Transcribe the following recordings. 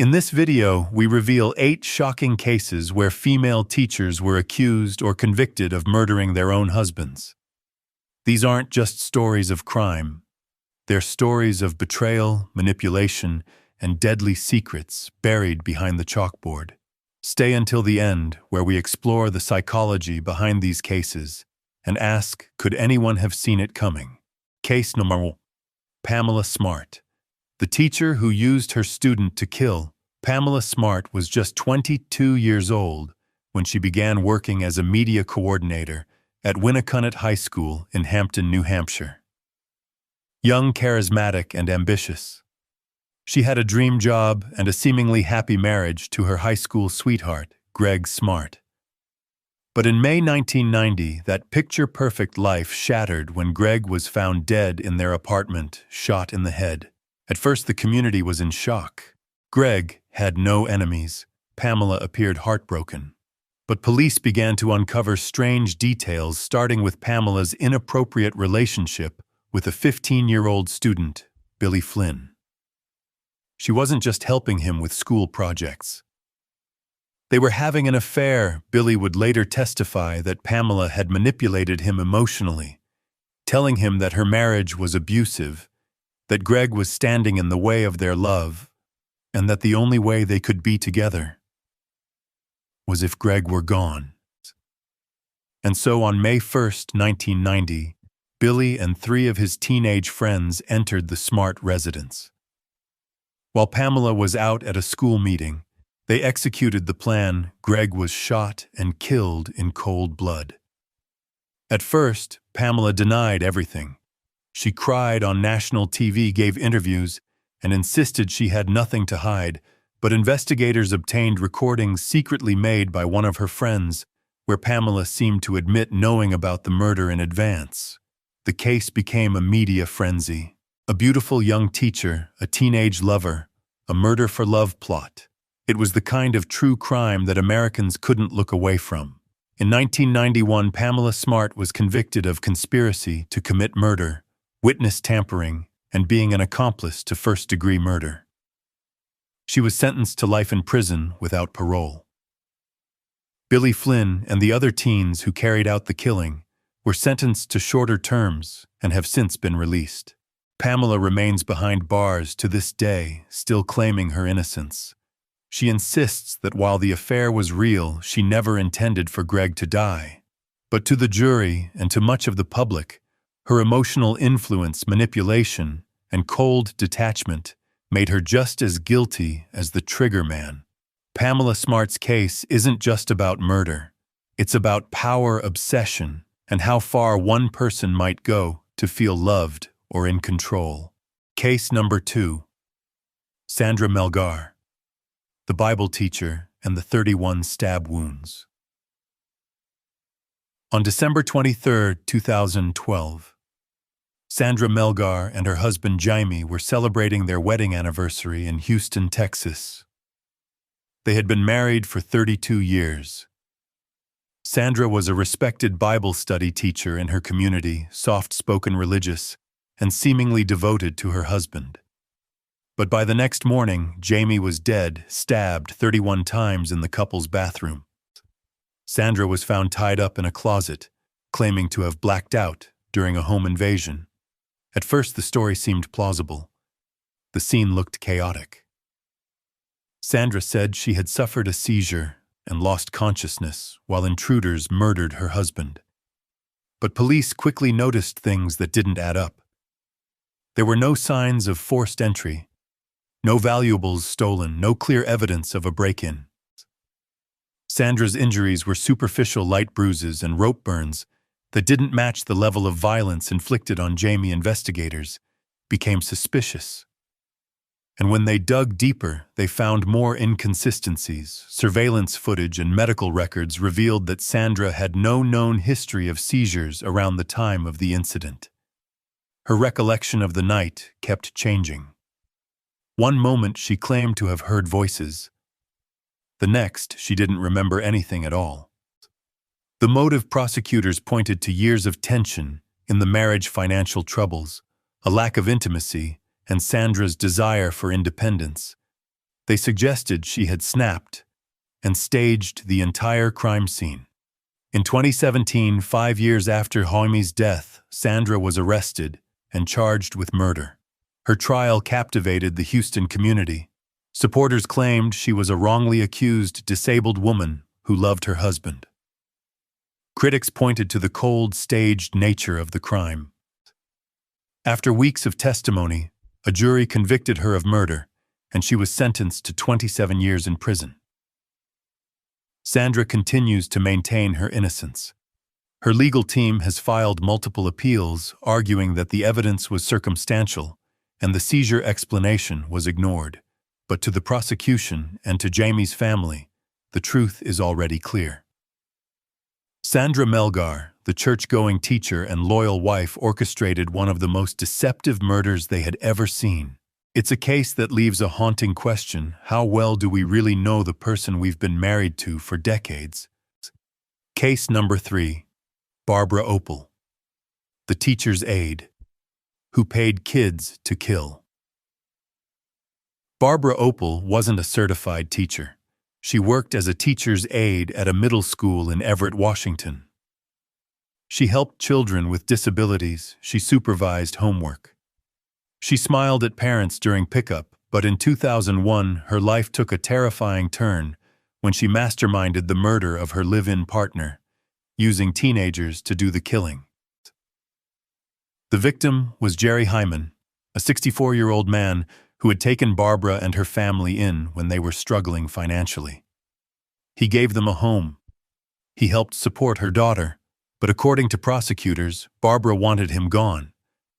In this video, we reveal 8 shocking cases where female teachers were accused or convicted of murdering their own husbands. These aren't just stories of crime. They're stories of betrayal, manipulation, and deadly secrets buried behind the chalkboard. Stay until the end, where we explore the psychology behind these cases and ask, could anyone have seen it coming? Case number 1. Pamela Smart. The teacher who used her student to kill. Pamela Smart was just 22 years old when she began working as a media coordinator at Winnicott High School in Hampton, New Hampshire. Young, charismatic, and ambitious, she had a dream job and a seemingly happy marriage to her high school sweetheart, Greg Smart. But in May 1990, that picture-perfect life shattered when Greg was found dead in their apartment, shot in the head. At first, the community was in shock. Greg had no enemies. Pamela appeared heartbroken. But police began to uncover strange details, starting with Pamela's inappropriate relationship with a 15-year-old student, Billy Flynn. She wasn't just helping him with school projects. They were having an affair. Billy would later testify that Pamela had manipulated him emotionally, telling him that her marriage was abusive, that Greg was standing in the way of their love, and that the only way they could be together was if Greg were gone. And so on May 1st, 1990, Billy and 3 of his teenage friends entered the Smart residence. While Pamela was out at a school meeting, they executed the plan. Greg was shot and killed in cold blood. At first, Pamela denied everything. She cried on national TV, gave interviews, and insisted she had nothing to hide, but investigators obtained recordings secretly made by one of her friends, where Pamela seemed to admit knowing about the murder in advance. The case became a media frenzy. A beautiful young teacher, a teenage lover, a murder-for-love plot. It was the kind of true crime that Americans couldn't look away from. In 1991, Pamela Smart was convicted of conspiracy to commit murder, witness tampering, and being an accomplice to first-degree murder. She was sentenced to life in prison without parole. Billy Flynn and the other teens who carried out the killing were sentenced to shorter terms and have since been released. Pamela remains behind bars to this day, still claiming her innocence. She insists that while the affair was real, she never intended for Greg to die. But to the jury and to much of the public, her emotional influence, manipulation, and cold detachment made her just as guilty as the trigger man. Pamela Smart's case isn't just about murder. It's about power, obsession, and how far one person might go to feel loved or in control. Case number 2. Sandra Melgar, the Bible teacher and the 31 stab wounds. On December 23, 2012, Sandra Melgar and her husband Jaime were celebrating their wedding anniversary in Houston, Texas. They had been married for 32 years. Sandra was a respected Bible study teacher in her community, soft-spoken, religious, and seemingly devoted to her husband. But by the next morning, Jaime was dead, stabbed 31 times in the couple's bathroom. Sandra was found tied up in a closet, claiming to have blacked out during a home invasion. At first, the story seemed plausible. The scene looked chaotic. Sandra said she had suffered a seizure and lost consciousness while intruders murdered her husband. But police quickly noticed things that didn't add up. There were no signs of forced entry, no valuables stolen, no clear evidence of a break-in. Sandra's injuries were superficial light bruises and rope burns that didn't match the level of violence inflicted on Jaime. Investigators became suspicious. And when they dug deeper, they found more inconsistencies. Surveillance footage and medical records revealed that Sandra had no known history of seizures around the time of the incident. Her recollection of the night kept changing. One moment she claimed to have heard voices. The next, she didn't remember anything at all. The motive prosecutors pointed to years of tension in the marriage, financial troubles, a lack of intimacy, and Sandra's desire for independence. They suggested she had snapped and staged the entire crime scene. In 2017, 5 years after Jaime's death, Sandra was arrested and charged with murder. Her trial captivated the Houston community. Supporters claimed she was a wrongly accused disabled woman who loved her husband. Critics pointed to the cold, staged nature of the crime. After weeks of testimony, a jury convicted her of murder, and she was sentenced to 27 years in prison. Sandra continues to maintain her innocence. Her legal team has filed multiple appeals, arguing that the evidence was circumstantial and the seizure explanation was ignored. But to the prosecution and to Jaime's family, the truth is already clear. Sandra Melgar, the church-going teacher and loyal wife, orchestrated one of the most deceptive murders they had ever seen. It's a case that leaves a haunting question: how well do we really know the person we've been married to for decades? Case number 3. Barbara Opel, the teacher's aide, who paid kids to kill. Barbara Opel wasn't a certified teacher. She worked as a teacher's aide at a middle school in Everett, Washington. She helped children with disabilities. She supervised homework. She smiled at parents during pickup, but in 2001, her life took a terrifying turn when she masterminded the murder of her live-in partner, using teenagers to do the killing. The victim was Jerry Hyman, a 64-year-old man who had taken Barbara and her family in when they were struggling financially. He gave them a home. He helped support her daughter, but according to prosecutors, Barbara wanted him gone,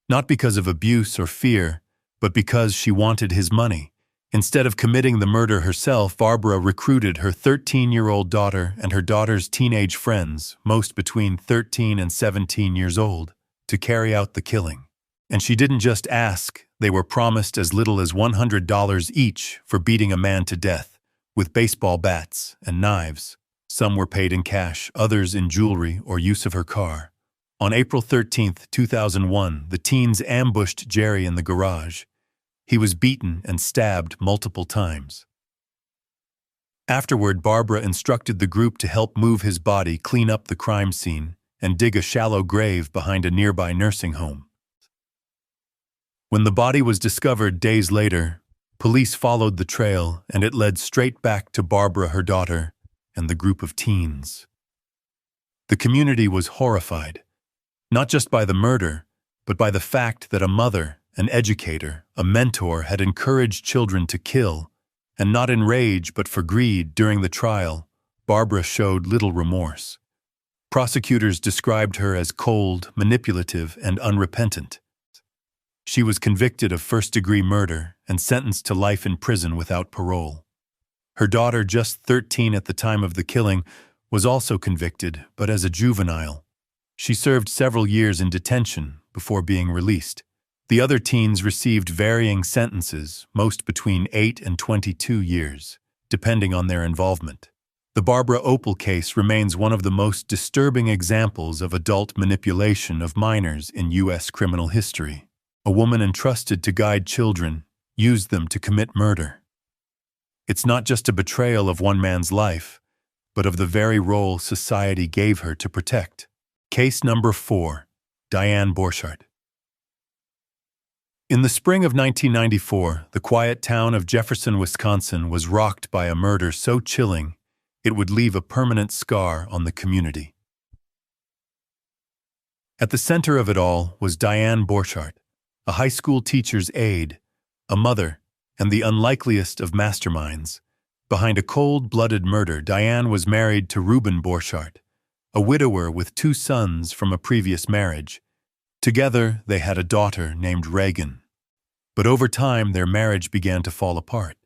not because of abuse or fear, but because she wanted his money. Instead of committing the murder herself, Barbara recruited her 13-year-old daughter and her daughter's teenage friends, most between 13 and 17 years old, to carry out the killing. And she didn't just ask, they were promised as little as $100 each for beating a man to death, with baseball bats and knives. Some were paid in cash, others in jewelry or use of her car. On April 13, 2001, the teens ambushed Jerry in the garage. He was beaten and stabbed multiple times. Afterward, Barbara instructed the group to help move his body, clean up the crime scene, and dig a shallow grave behind a nearby nursing home. When the body was discovered days later, police followed the trail, and it led straight back to Barbara, her daughter, and the group of teens. The community was horrified, not just by the murder, but by the fact that a mother, an educator, a mentor had encouraged children to kill, and not in rage but for greed. During the trial, Barbara showed little remorse. Prosecutors described her as cold, manipulative, and unrepentant. She was convicted of first-degree murder and sentenced to life in prison without parole. Her daughter, just 13 at the time of the killing, was also convicted, but as a juvenile. She served several years in detention before being released. The other teens received varying sentences, most between 8 and 22 years, depending on their involvement. The Barbara Opel case remains one of the most disturbing examples of adult manipulation of minors in U.S. criminal history. A woman entrusted to guide children used them to commit murder. It's not just a betrayal of one man's life, but of the very role society gave her to protect. Case number 4, Diane Borchardt. In the spring of 1994, the quiet town of Jefferson, Wisconsin was rocked by a murder so chilling it would leave a permanent scar on the community. At the center of it all was Diane Borchardt, a high school teacher's aide, a mother, and the unlikeliest of masterminds. Behind a cold-blooded murder, Diane was married to Reuben Borchardt, a widower with 2 sons from a previous marriage. Together, they had a daughter named Reagan. But over time, their marriage began to fall apart.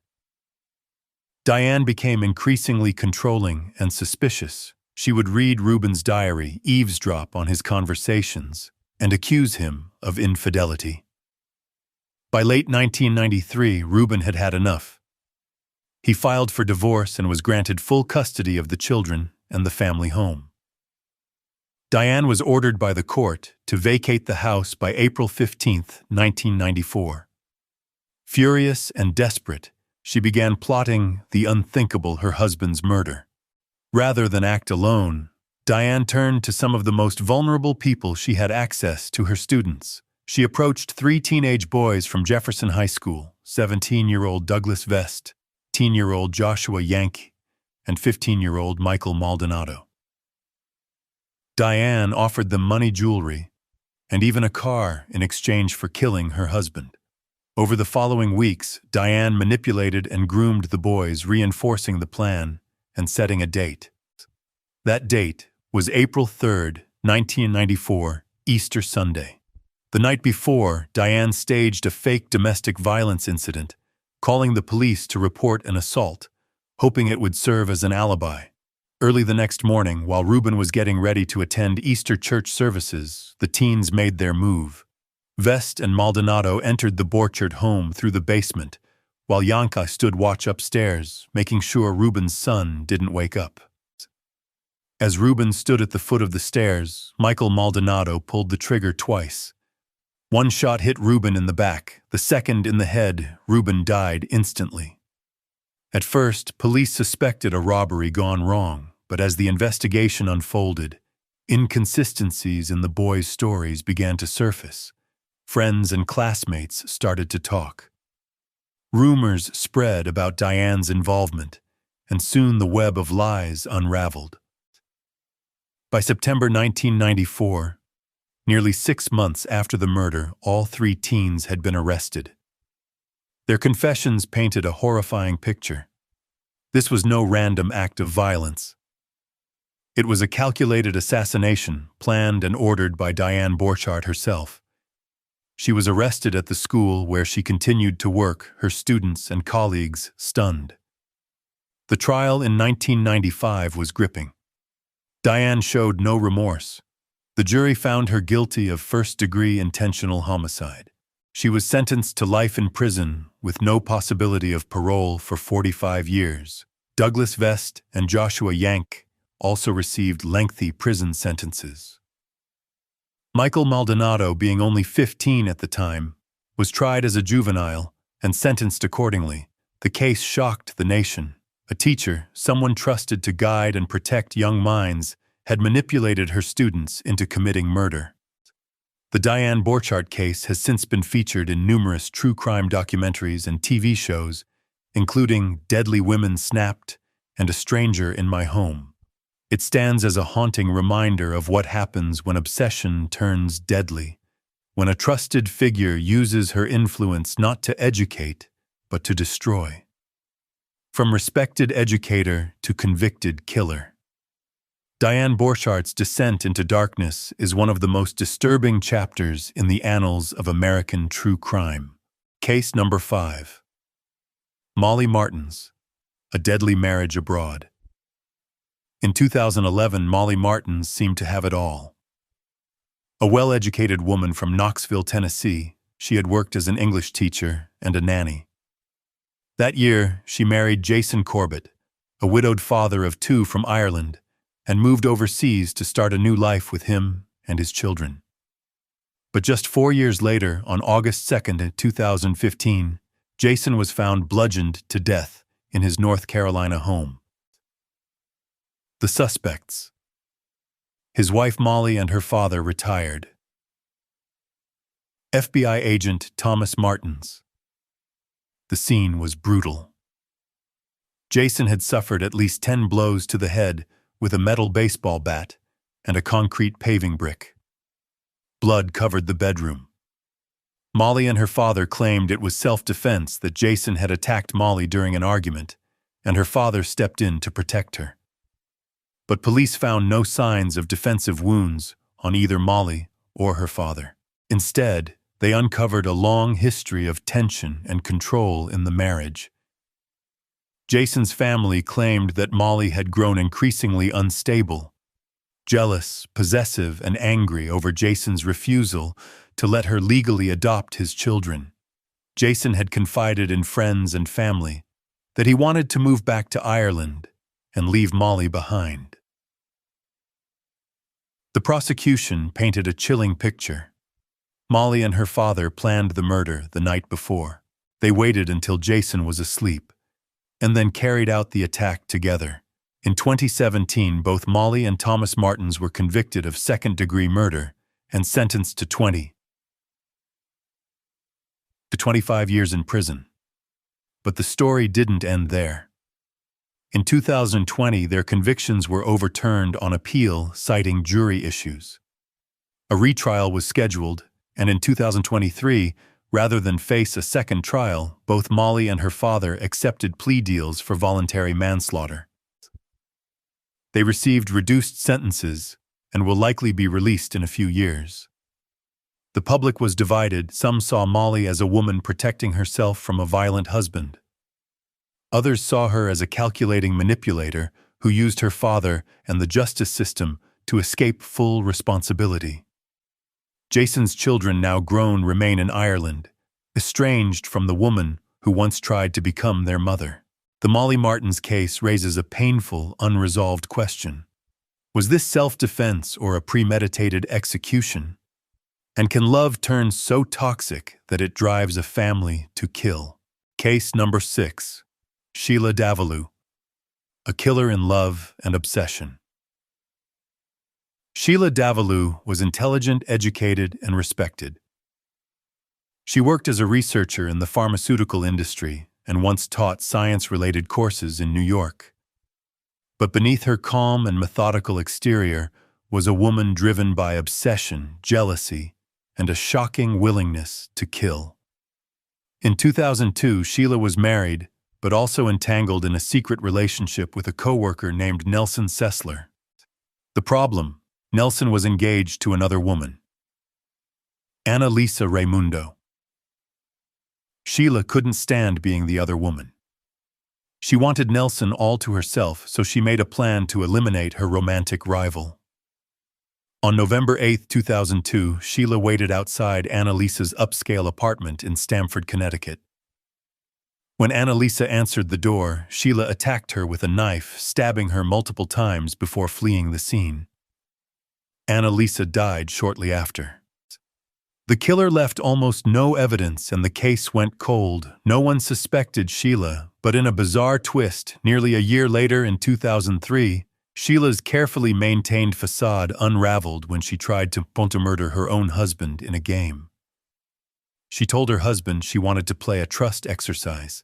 Diane became increasingly controlling and suspicious. She would read Reuben's diary, eavesdrop on his conversations, and accuse him of infidelity. By late 1993, Reuben had had enough. He filed for divorce and was granted full custody of the children and the family home. Diane was ordered by the court to vacate the house by April 15, 1994. Furious and desperate, she began plotting the unthinkable, her husband's murder. Rather than act alone, Diane turned to some of the most vulnerable people she had access to, her students. She approached 3 teenage boys from Jefferson High School, 17-year-old Douglas Vest, 10-year-old Joshua Yankee, and 15-year-old Michael Maldonado. Diane offered them money, jewelry, and even a car in exchange for killing her husband. Over the following weeks, Diane manipulated and groomed the boys, reinforcing the plan and setting a date. That date was April 3rd, 1994, Easter Sunday. The night before, Diane staged a fake domestic violence incident, calling the police to report an assault, hoping it would serve as an alibi. Early the next morning, while Ruben was getting ready to attend Easter church services, the teens made their move. Vest and Maldonado entered the Borchardt home through the basement, while Yanka stood watch upstairs, making sure Ruben's son didn't wake up. As Ruben stood at the foot of the stairs, Michael Maldonado pulled the trigger twice. One shot hit Ruben in the back, the second in the head. Ruben died instantly. At first, police suspected a robbery gone wrong, but as the investigation unfolded, inconsistencies in the boys' stories began to surface. Friends and classmates started to talk. Rumors spread about Diane's involvement, and soon the web of lies unraveled. By September 1994, nearly 6 months after the murder, all 3 teens had been arrested. Their confessions painted a horrifying picture. This was no random act of violence. It was a calculated assassination, planned and ordered by Diane Borchardt herself. She was arrested at the school where she continued to work, her students and colleagues stunned. The trial in 1995 was gripping. Diane showed no remorse. The jury found her guilty of first-degree intentional homicide. She was sentenced to life in prison with no possibility of parole for 45 years. Douglas Vest and Joshua Yankee also received lengthy prison sentences. Michael Maldonado, being only 15 at the time, was tried as a juvenile and sentenced accordingly. The case shocked the nation. A teacher, someone trusted to guide and protect young minds, had manipulated her students into committing murder. The Diane Borchardt case has since been featured in numerous true crime documentaries and TV shows, including Deadly Women Snapped and A Stranger in My Home. It stands as a haunting reminder of what happens when obsession turns deadly, when a trusted figure uses her influence not to educate, but to destroy. From respected educator to convicted killer. Diane Borchardt's descent into darkness is one of the most disturbing chapters in the annals of American true crime. Case number 5. Molly Martens, a deadly marriage abroad. In 2011, Molly Martens seemed to have it all. A well-educated woman from Knoxville, Tennessee, she had worked as an English teacher and a nanny. That year, she married Jason Corbett, a widowed father of 2 from Ireland, and moved overseas to start a new life with him and his children. But just 4 years later, on August 2nd, 2015, Jason was found bludgeoned to death in his North Carolina home. The suspects. His wife Molly and her father retired. FBI agent Thomas Martens. The scene was brutal. Jason had suffered at least 10 blows to the head with a metal baseball bat and a concrete paving brick. Blood covered the bedroom. Molly and her father claimed it was self-defense, that Jason had attacked Molly during an argument, and her father stepped in to protect her. But police found no signs of defensive wounds on either Molly or her father. Instead, they uncovered a long history of tension and control in the marriage. Jason's family claimed that Molly had grown increasingly unstable, jealous, possessive, and angry over Jason's refusal to let her legally adopt his children. Jason had confided in friends and family that he wanted to move back to Ireland and leave Molly behind. The prosecution painted a chilling picture. Molly and her father planned the murder the night before. They waited until Jason was asleep, and then carried out the attack together. In 2017, both Molly and Thomas Martens were convicted of second-degree murder and sentenced to 20 to 25 years in prison. But the story didn't end there. In 2020, their convictions were overturned on appeal, citing jury issues. A retrial was scheduled, and in 2023, rather than face a second trial, both Molly and her father accepted plea deals for voluntary manslaughter. They received reduced sentences and will likely be released in a few years. The public was divided. Some saw Molly as a woman protecting herself from a violent husband. Others saw her as a calculating manipulator who used her father and the justice system to escape full responsibility. Jason's children, now grown, remain in Ireland, estranged from the woman who once tried to become their mother. The Molly Martens case raises a painful, unresolved question. Was this self-defense or a premeditated execution? And can love turn so toxic that it drives a family to kill? Case number 6. Sheila Davalloo. A killer in love and obsession. Sheila Davalloo was intelligent, educated, and respected. She worked as a researcher in the pharmaceutical industry and once taught science-related courses in New York. But beneath her calm and methodical exterior was a woman driven by obsession, jealousy, and a shocking willingness to kill. In 2002, Sheila was married, but also entangled in a secret relationship with a coworker named Nelson Sessler. The problem: Nelson was engaged to another woman, Annalisa Raimundo. Sheila couldn't stand being the other woman. She wanted Nelson all to herself, so she made a plan to eliminate her romantic rival. On November 8, 2002, Sheila waited outside Annalisa's upscale apartment in Stamford, Connecticut. When Annalisa answered the door, Sheila attacked her with a knife, stabbing her multiple times before fleeing the scene. Annalisa died shortly after. The killer left almost no evidence and the case went cold. No one suspected Sheila, but in a bizarre twist, nearly a year later in 2003, Sheila's carefully maintained facade unraveled when she tried to murder her own husband in a game. She told her husband she wanted to play a trust exercise,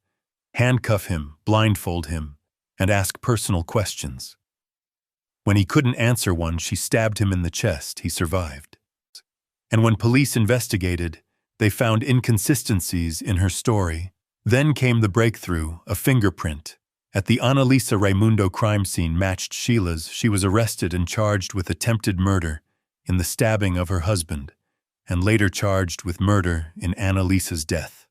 handcuff him, blindfold him, and ask personal questions. When he couldn't answer one, she stabbed him in the chest. He survived. And when police investigated, they found inconsistencies in her story. Then came the breakthrough: a fingerprint at the Annalisa Raimundo crime scene matched Sheila's. She was arrested and charged with attempted murder in the stabbing of her husband, and later charged with murder in Annalisa's death.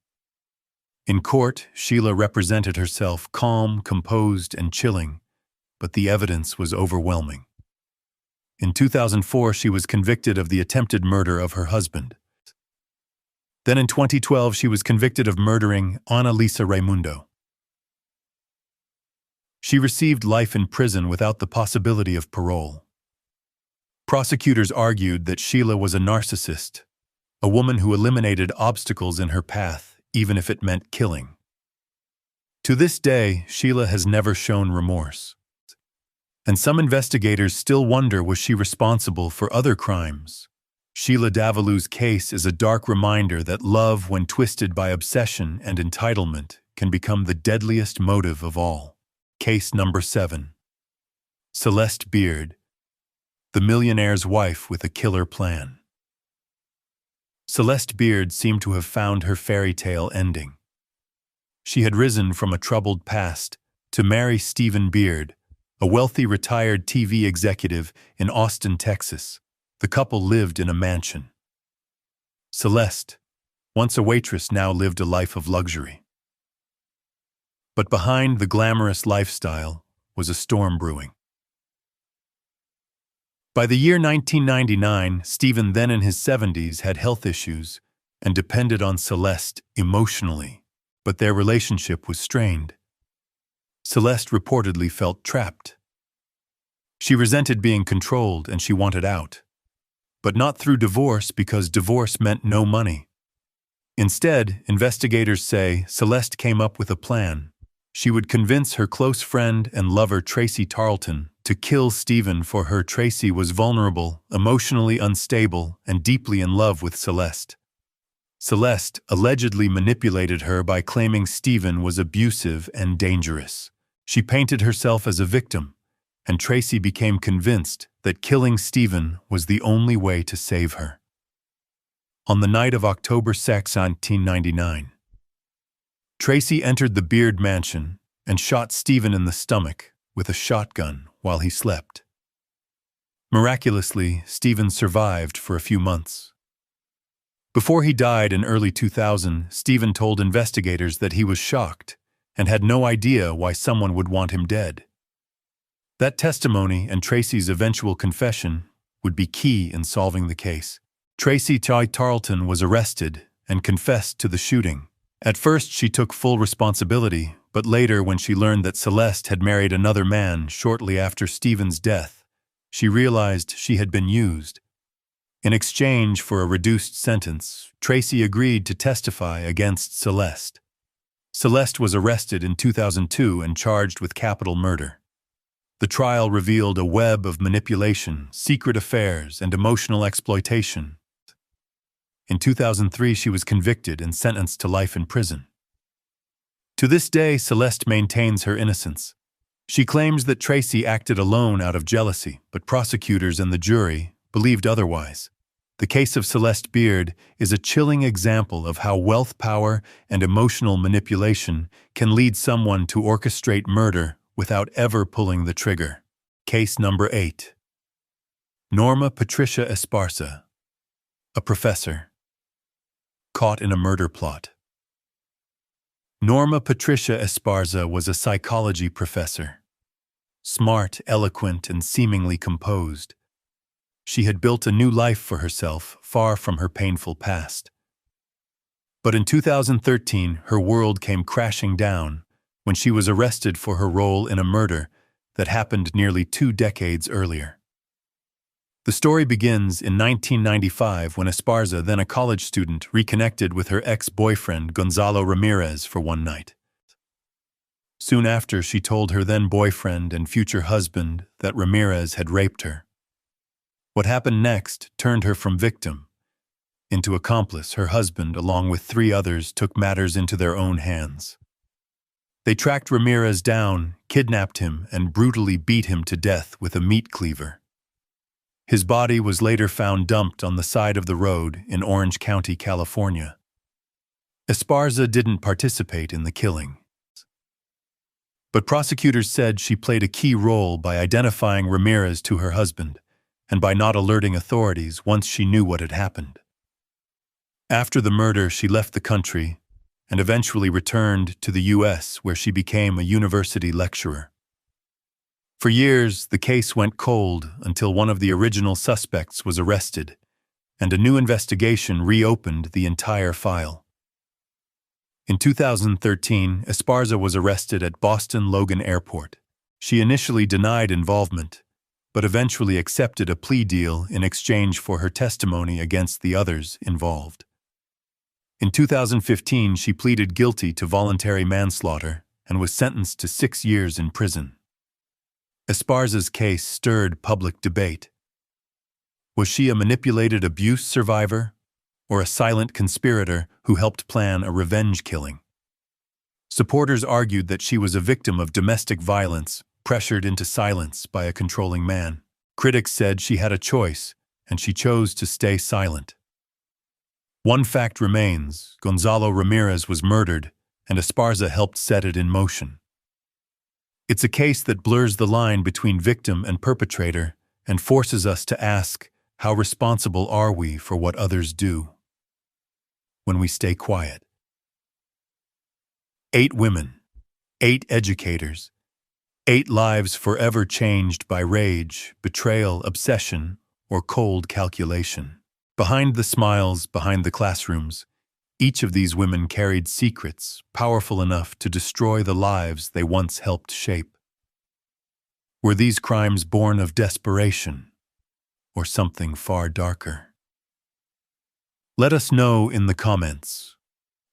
In court, Sheila represented herself calm, composed, and chilling, but the evidence was overwhelming. In 2004, she was convicted of the attempted murder of her husband. Then in 2012, she was convicted of murdering Annalisa Raimundo. She received life in prison without the possibility of parole. Prosecutors argued that Sheila was a narcissist, a woman who eliminated obstacles in her path, even if it meant killing. To this day, Sheila has never shown remorse. And some investigators still wonder, was she responsible for other crimes? Sheila Davalloo's case is a dark reminder that love, when twisted by obsession and entitlement, can become the deadliest motive of all. Case number 7. Celeste Beard, the millionaire's wife with a killer plan. Celeste Beard seemed to have found her fairy tale ending. She had risen from a troubled past to marry Stephen Beard, a wealthy retired TV executive in Austin, Texas. The couple lived in a mansion. Celeste, once a waitress, now lived a life of luxury. But behind the glamorous lifestyle was a storm brewing. By the year 1999, Stephen, then in his 70s, had health issues and depended on Celeste emotionally, but their relationship was strained. Celeste reportedly felt trapped. She resented being controlled and she wanted out. But not through divorce, because divorce meant no money. Instead, investigators say Celeste came up with a plan: She would convince her close friend and lover Tracy Tarleton to kill Stephen for her. Tracy was vulnerable, emotionally unstable, and deeply in love with Celeste. Celeste allegedly manipulated her by claiming Stephen was abusive and dangerous. She painted herself as a victim, and Tracy became convinced that killing Stephen was the only way to save her. On the night of October 6, 1999, Tracy entered the Beard mansion and shot Stephen in the stomach with a shotgun while he slept. Miraculously, Stephen survived for a few months. Before he died in early 2000, Stephen told investigators that he was shocked and had no idea why someone would want him dead. That testimony and Tracy's eventual confession would be key in solving the case. Tracy Tarleton was arrested and confessed to the shooting. At first, she took full responsibility, but later, when she learned that Celeste had married another man shortly after Stephen's death, she realized she had been used. In exchange for a reduced sentence, Tracy agreed to testify against Celeste. Celeste was arrested in 2002 and charged with capital murder. The trial revealed a web of manipulation, secret affairs, and emotional exploitation. In 2003, she was convicted and sentenced to life in prison. To this day, Celeste maintains her innocence. She claims that Tracy acted alone out of jealousy, but prosecutors and the jury believed otherwise. The case of Celeste Beard is a chilling example of how wealth, power, and emotional manipulation can lead someone to orchestrate murder without ever pulling the trigger. Case number 8. Norma Patricia Esparza, a professor, caught in a murder plot. Norma Patricia Esparza was a psychology professor. Smart, eloquent, and seemingly composed. She had built a new life for herself, far from her painful past. But in 2013, her world came crashing down when she was arrested for her role in a murder that happened nearly 2 decades earlier. The story begins in 1995 when Esparza, then a college student, reconnected with her ex-boyfriend Gonzalo Ramirez for one night. Soon after, she told her then-boyfriend and future husband that Ramirez had raped her. What happened next turned her from victim into accomplice. Her husband, along with 3 others, took matters into their own hands. They tracked Ramirez down, kidnapped him, and brutally beat him to death with a meat cleaver. His body was later found dumped on the side of the road in Orange County, California. Esparza didn't participate in the killing, but prosecutors said she played a key role by identifying Ramirez to her husband and by not alerting authorities once she knew what had happened. After the murder, she left the country and eventually returned to the U.S., where she became a university lecturer. For years, the case went cold until one of the original suspects was arrested, and a new investigation reopened the entire file. In 2013, Esparza was arrested at Boston Logan Airport. She initially denied involvement, but eventually accepted a plea deal in exchange for her testimony against the others involved. In 2015, she pleaded guilty to voluntary manslaughter and was sentenced to 6 years in prison. Esparza's case stirred public debate. Was she a manipulated abuse survivor or a silent conspirator who helped plan a revenge killing? Supporters argued that she was a victim of domestic violence, pressured into silence by a controlling man. Critics said she had a choice, and she chose to stay silent. One fact remains: Gonzalo Ramirez was murdered, and Esparza helped set it in motion. It's a case that blurs the line between victim and perpetrator and forces us to ask, how responsible are we for what others do when we stay quiet? 8 women, 8 educators, 8 lives forever changed by rage, betrayal, obsession, or cold calculation. Behind the smiles, behind the classrooms, each of these women carried secrets powerful enough to destroy the lives they once helped shape. Were these crimes born of desperation or something far darker? Let us know in the comments.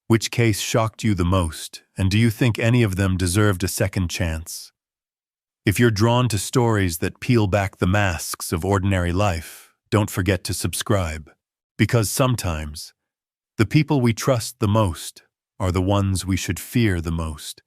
Which case shocked you the most, and do you think any of them deserved a second chance? If you're drawn to stories that peel back the masks of ordinary life, don't forget to subscribe. Because sometimes, the people we trust the most are the ones we should fear the most.